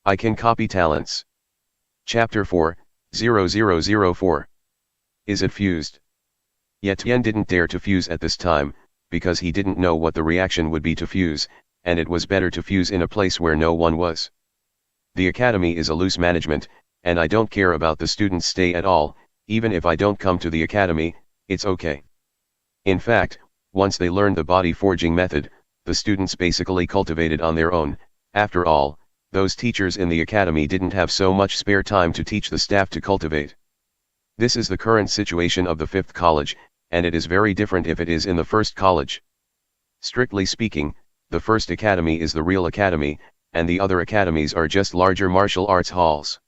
I can copy talents. Chapter 4, 0004. Is it fused? Yet Tian didn't dare to fuse at this time, because he didn't know what the reaction would be to fuse, and it was better to fuse in a place where no one was. The academy is a loose management, and I don't care about the students' stay at all. Even if I don't come to the academy, it's okay. In fact, once they learned the body forging method, the students basically cultivated on their own. After all, those teachers in the academy didn't have so much spare time to teach the staff to cultivate. This is the current situation of the 5th college, and it is very different if it is in the 1st college. Strictly speaking, the 1st academy is the real academy, and the other academies are just larger martial arts halls.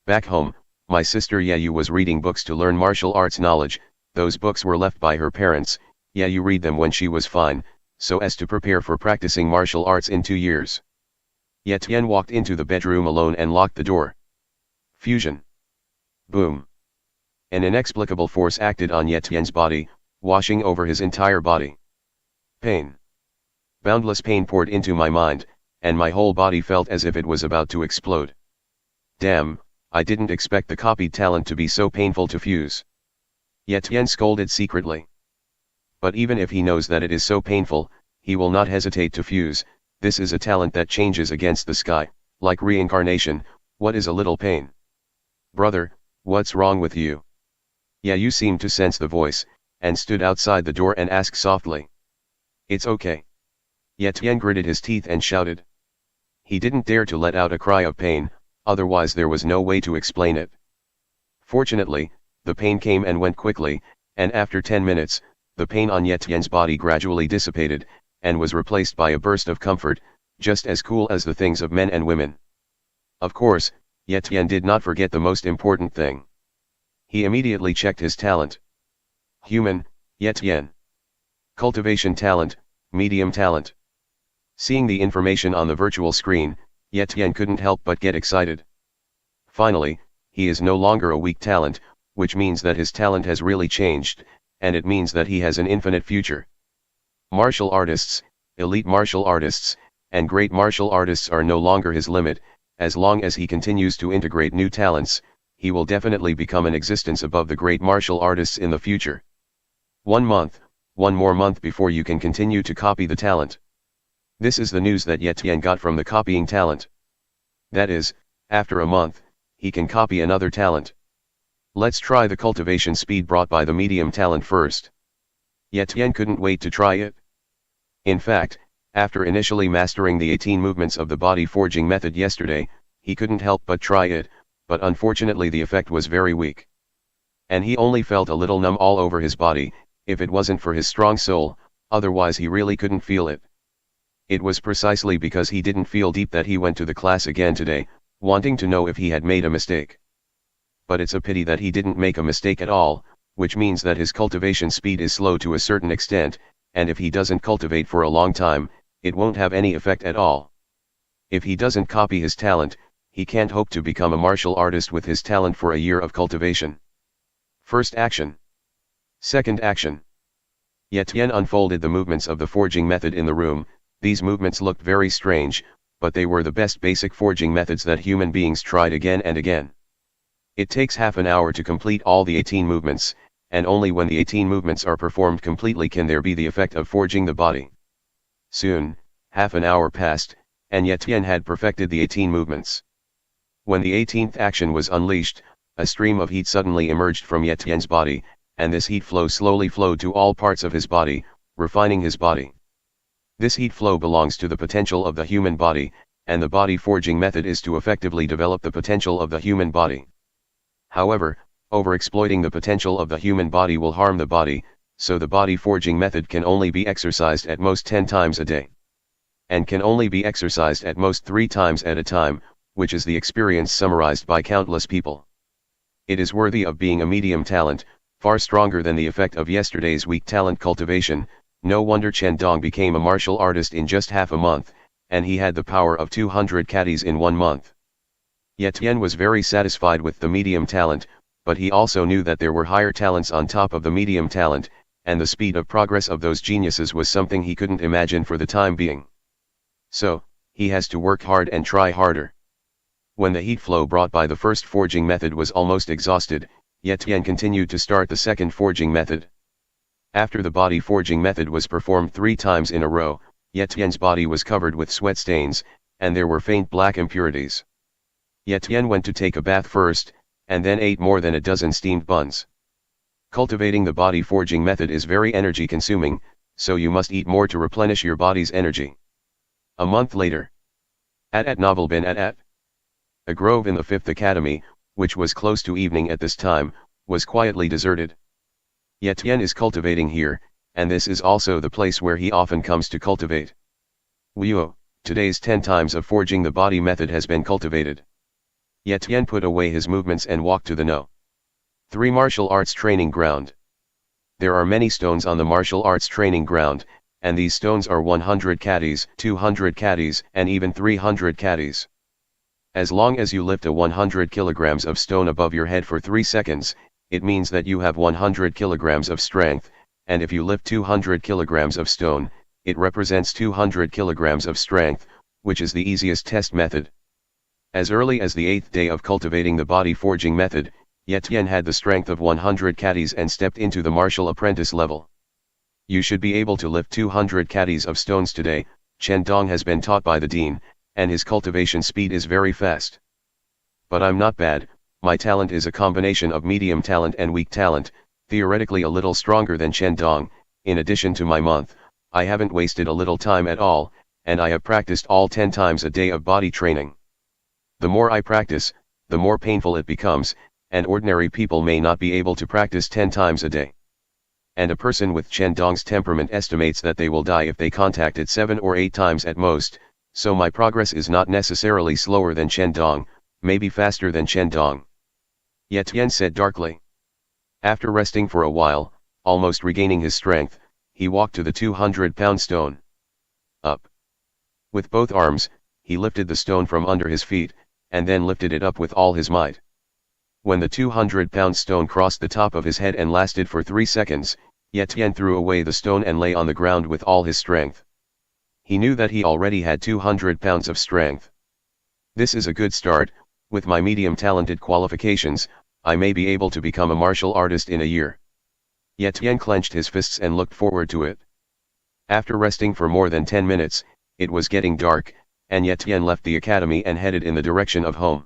Back home, my sister Yayu was reading books to learn martial arts knowledge. Those books were left by her parents. Yayu read them when she was fine, so as to prepare for practicing martial arts in 2 years. Yet Tian walked into the bedroom alone and locked the door. Fusion. Boom. An inexplicable force acted on Yet Tian's body, washing over his entire body. Pain. Boundless pain poured into my mind, and my whole body felt as if it was about to explode. Damn, I didn't expect the copied talent to be so painful to fuse. Yet Tian scolded secretly. But even if he knows that it is so painful, he will not hesitate to fuse. This is a talent that changes against the sky, like reincarnation. What is a little pain? Brother, what's wrong with you? Yayu seemed to sense the voice, and stood outside the door and asked softly. It's okay. Yet Tian gritted his teeth and shouted. He didn't dare to let out a cry of pain, otherwise there was no way to explain it. Fortunately, the pain came and went quickly, and after 10 minutes, the pain on Yet Tian's body gradually dissipated, and was replaced by a burst of comfort, just as cool as the things of men and women. Of course, Yet Tian did not forget the most important thing. He immediately checked his talent. Human, Yet Tian. Cultivation talent, medium talent. Seeing the information on the virtual screen, Yet Tian couldn't help but get excited. Finally, he is no longer a weak talent, which means that his talent has really changed, and it means that he has an infinite future. Martial artists, elite martial artists, and great martial artists are no longer his limit. As long as he continues to integrate new talents, he will definitely become an existence above the great martial artists in the future. 1 month, one more month before you can continue to copy the talent. This is the news that Yet Tian got from the copying talent. That is, after a month, he can copy another talent. Let's try the cultivation speed brought by the medium talent first. Yet Tian couldn't wait to try it. In fact, after initially mastering the 18 movements of the body forging method yesterday, he couldn't help but try it, but unfortunately the effect was very weak. And he only felt a little numb all over his body. If it wasn't for his strong soul, otherwise he really couldn't feel it. It was precisely because he didn't feel deep that he went to the class again today, wanting to know if he had made a mistake. But it's a pity that he didn't make a mistake at all, which means that his cultivation speed is slow to a certain extent, and if he doesn't cultivate for a long time, it won't have any effect at all. If he doesn't copy his talent, he can't hope to become a martial artist with his talent for a year of cultivation. First action. Second action. Yet Tian unfolded the movements of the forging method in the room. These movements looked very strange, but they were the best basic forging methods that human beings tried again and again. It takes half an hour to complete all the 18 movements, and only when the 18 movements are performed completely can there be the effect of forging the body. Soon, half an hour passed, and Yet Tian had perfected the 18 movements. When the 18th action was unleashed, a stream of heat suddenly emerged from Yet Tian's body, and this heat flow slowly flowed to all parts of his body, refining his body. This heat flow belongs to the potential of the human body, and the body forging method is to effectively develop the potential of the human body. However, overexploiting the potential of the human body will harm the body, so the body forging method can only be exercised at most 10 times a day. And can only be exercised at most 3 times at a time, which is the experience summarized by countless people. It is worthy of being a medium talent, far stronger than the effect of yesterday's weak talent cultivation. No wonder Chen Dong became a martial artist in just half a month, and he had the power of 200 caddies in 1 month. Yet Tian was very satisfied with the medium talent, but he also knew that there were higher talents on top of the medium talent, and the speed of progress of those geniuses was something he couldn't imagine for the time being. So, he has to work hard and try harder. When the heat flow brought by the first forging method was almost exhausted, yet Tian continued to start the second forging method. After the body forging method was performed 3 times in a row, yet Tian's body was covered with sweat stains, and there were faint black impurities. Yet Tian went to take a bath first, and then ate more than a dozen steamed buns. Cultivating the body forging method is very energy consuming, so you must eat more to replenish your body's energy. A month later. At Novel bin at. A grove in the 5th Academy, which was close to evening at this time, was quietly deserted. Yet Tian is cultivating here, and this is also the place where he often comes to cultivate. Wio, today's 10 times of forging the body method has been cultivated. Yet Tian put away his movements and walked to the No. 3 Martial Arts Training Ground. There are many stones on the martial arts training ground, and these stones are 100 caddies, 200 caddies, and even 300 caddies. As long as you lift a 100 kilograms of stone above your head for 3 seconds, it means that you have 100 kilograms of strength, and if you lift 200 kilograms of stone, it represents 200 kilograms of strength, which is the easiest test method. As early as the 8th day of cultivating the body forging method, Ye Tian had the strength of 100 caddies and stepped into the martial apprentice level. You should be able to lift 200 caddies of stones today. Chen Dong has been taught by the dean, and his cultivation speed is very fast. But I'm not bad, my talent is a combination of medium talent and weak talent, theoretically a little stronger than Chen Dong. In addition to my month, I haven't wasted a little time at all, and I have practiced all 10 times a day of body training. The more I practice, the more painful it becomes, and ordinary people may not be able to practice 10 times a day. And a person with Chen Dong's temperament estimates that they will die if they contact it 7 or 8 times at most, so my progress is not necessarily slower than Chen Dong, maybe faster than Chen Dong. Ye Tian said darkly. After resting for a while, almost regaining his strength, he walked to the 200-pound stone. Up. With both arms, he lifted the stone from under his feet, and then lifted it up with all his might. When the 200-pound stone crossed the top of his head and lasted for 3 seconds, Ye Tian threw away the stone and lay on the ground with all his strength. He knew that he already had 200 pounds of strength. This is a good start. With my medium-talented qualifications, I may be able to become a martial artist in a year. Ye Tian clenched his fists and looked forward to it. After resting for more than 10 minutes, it was getting dark, and Ye Tian left the academy and headed in the direction of home.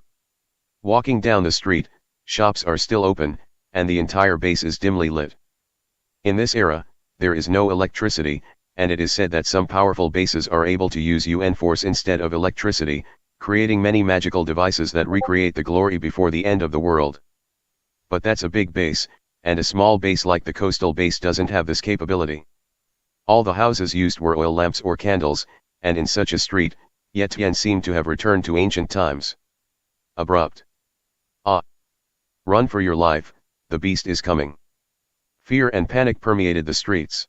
Walking down the street, shops are still open, and the entire base is dimly lit. In this era, there is no electricity, and it is said that some powerful bases are able to use UN force instead of electricity, creating many magical devices that recreate the glory before the end of the world. But that's a big base, and a small base like the coastal base doesn't have this capability. All the houses used were oil lamps or candles, and in such a street, Ye Tian seemed to have returned to ancient times. Abrupt. Ah! Run for your life, the beast is coming. Fear and panic permeated the streets.